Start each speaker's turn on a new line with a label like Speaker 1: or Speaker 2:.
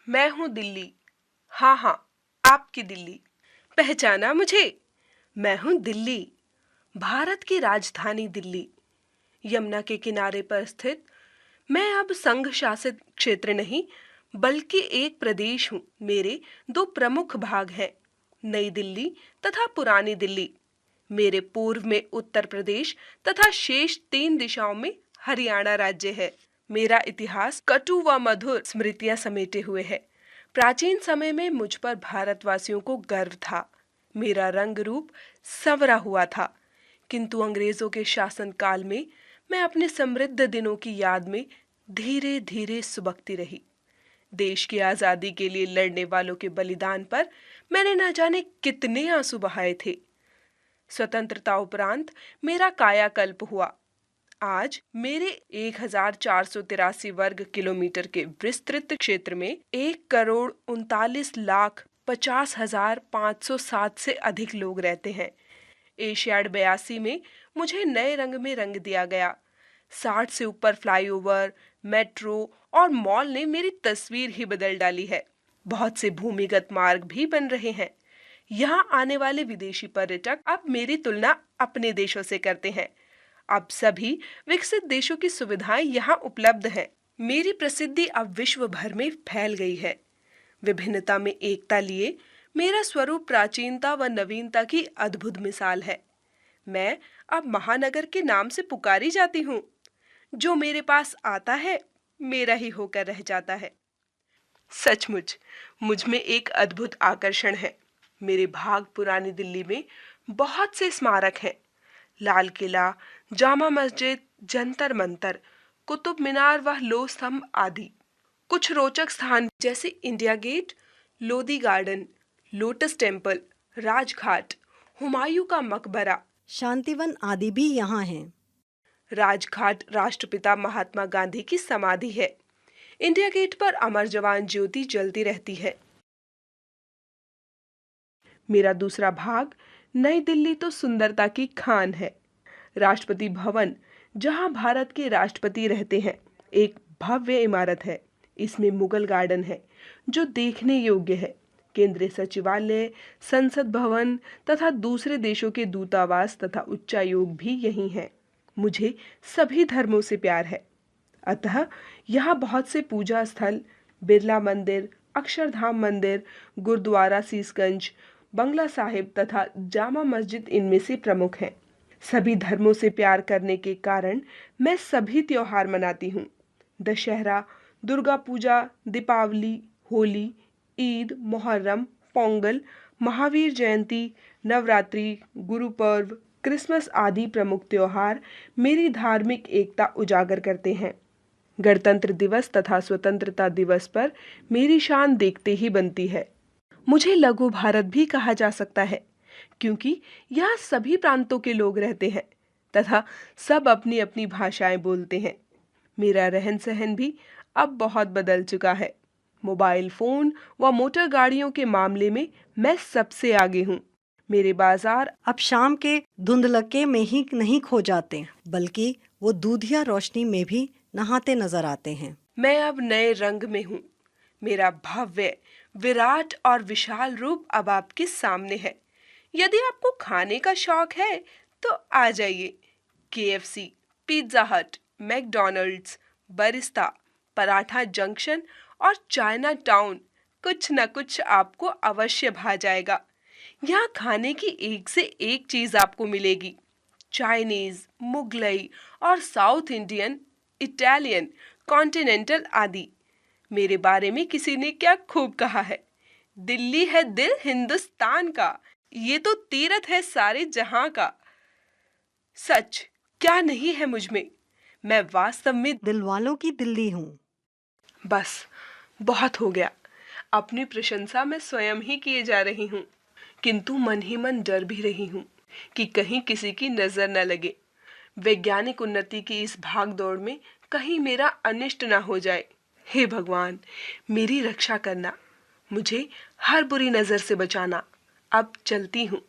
Speaker 1: मैं हूँ दिल्ली। हाँ हाँ, आपकी दिल्ली। पहचाना मुझे? मैं हूँ दिल्ली, भारत की राजधानी दिल्ली, यमुना के किनारे पर स्थित। मैं अब संघ शासित क्षेत्र नहीं, बल्कि एक प्रदेश हूँ। मेरे दो प्रमुख भाग हैं, नई दिल्ली तथा पुरानी दिल्ली। मेरे पूर्व में उत्तर प्रदेश तथा शेष 3 दिशाओं में हरियाणा राज्य है। मेरा इतिहास कटु व मधुर स्मृतियां समेटे हुए है। प्राचीन समय में मुझ पर भारतवासियों को गर्व था। मेरा रंग रूप संवरा हुआ था, किंतु अंग्रेजों के शासन काल में मैं अपने समृद्ध दिनों की याद में धीरे धीरे सुबकती रही। देश की आजादी के लिए लड़ने वालों के बलिदान पर मैंने न जाने कितने आंसू बहाए थे। स्वतंत्रता उपरांत मेरा कायाकल्प हुआ। आज मेरे 1483 वर्ग किलोमीटर के विस्तृत क्षेत्र में 1,39,50,507 से अधिक लोग रहते हैं। एशियाड 82 में मुझे नए रंग में रंग दिया गया। 60 से ऊपर फ्लाईओवर, मेट्रो और मॉल ने मेरी तस्वीर ही बदल डाली है। बहुत से भूमिगत मार्ग भी बन रहे हैं। यहाँ आने वाले विदेशी पर्यटक अब मेरी तुलना अपने देशों से करते हैं। अब सभी विकसित देशों की सुविधाएं यहाँ उपलब्ध हैं। मेरी प्रसिद्धि अब विश्व भर में फैल गई है। विभिन्नता में एकता लिए मेरा स्वरूप प्राचीनता व नवीनता की अद्भुत मिसाल है। मैं अब महानगर के नाम से पुकारी जाती हूँ। जो मेरे पास आता है, मेरा ही होकर रह जाता है। सचमुच मुझ में एक अद्भुत आकर्षण है। मेरे भाग पुरानी दिल्ली में बहुत से स्मारक हैं। लाल किला, जामा मस्जिद, जंतर मंतर, कुतुब मीनार व लोह स्तंभ आदि। कुछ रोचक स्थान जैसे India Gate, Lodhi Garden, Lotus Temple, Rajghat, Humayun का मकबरा,
Speaker 2: शांतिवन आदि भी यहाँ हैं।
Speaker 1: राजघाट राष्ट्रपिता महात्मा गांधी की समाधि है। इंडिया गेट पर अमर जवान ज्योति जलती रहती है। मेरा दूसरा भाग नई दिल्ली तो सुंदरता की खान है। राष्ट्रपति भवन, जहां भारत के राष्ट्रपति रहते हैं, एक भव्य इमारत है। इसमें मुगल गार्डन है जो देखने योग्य है। केंद्रीय सचिवालय, संसद भवन तथा दूसरे देशों के दूतावास तथा उच्चायोग भी यही हैं। मुझे सभी धर्मों से प्यार है, अतः यहाँ बहुत से पूजा स्थल, बिरला मंदिर, अक्षरधाम मंदिर, गुरुद्वारा सीसगंज, बंगला साहिब तथा जामा मस्जिद इनमें से प्रमुख हैं। सभी धर्मों से प्यार करने के कारण मैं सभी त्योहार मनाती हूँ। दशहरा, दुर्गा पूजा, दीपावली, होली, ईद, मुहर्रम, पोंगल, महावीर जयंती, नवरात्रि, गुरु पर्व, क्रिसमस आदि प्रमुख त्योहार मेरी धार्मिक एकता उजागर करते हैं। गणतंत्र दिवस तथा स्वतंत्रता दिवस पर मेरी शान देखते ही बनती है। मुझे लघु भारत भी कहा जा सकता है, क्योंकि यहाँ सभी प्रांतों के लोग रहते हैं तथा सब अपनी अपनी भाषाएं बोलते हैं। मेरा रहन सहन भी अब बहुत बदल चुका है। मोबाइल फोन व मोटर गाड़ियों के मामले में मैं सबसे आगे हूँ। मेरे बाजार
Speaker 2: अब शाम के धुंधलके में ही नहीं खो जाते, बल्कि वो दूधिया रोशनी में भी नहाते नजर आते हैं।
Speaker 1: मैं अब नए रंग में हूँ। मेरा भव्य, विराट और विशाल रूप अब आपके सामने है। यदि आपको खाने का शौक है तो आ जाइए। KFC, पिज्जा हट, मैकडॉनल्ड्स, बरिस्ता, पराठा जंक्शन और चाइना टाउन, कुछ न कुछ आपको अवश्य भा जाएगा। यहाँ खाने की एक से एक चीज आपको मिलेगी। चाइनीज, मुगलई और साउथ इंडियन, इटालियन, कॉन्टिनेंटल आदि। मेरे बारे में किसी ने क्या खूब कहा है, दिल्ली है दिल हिंदुस्तान का, ये तो तीरथ है सारे जहां का। सच, क्या नहीं है मुझ में। मैं वास्तव में
Speaker 2: दिल वालों की दिल्ली हूँ।
Speaker 1: बस बहुत हो गया। अपनी प्रशंसा मैं स्वयं ही किए जा रही हूँ, किंतु मन ही मन डर भी रही हूँ कि कहीं किसी की नजर न लगे। वैज्ञानिक उन्नति की इस भाग दौड़ में कहीं मेरा अनिष्ट न हो जाए। हे भगवान, मेरी रक्षा करना, मुझे हर बुरी नजर से बचाना। अब चलती हूँ।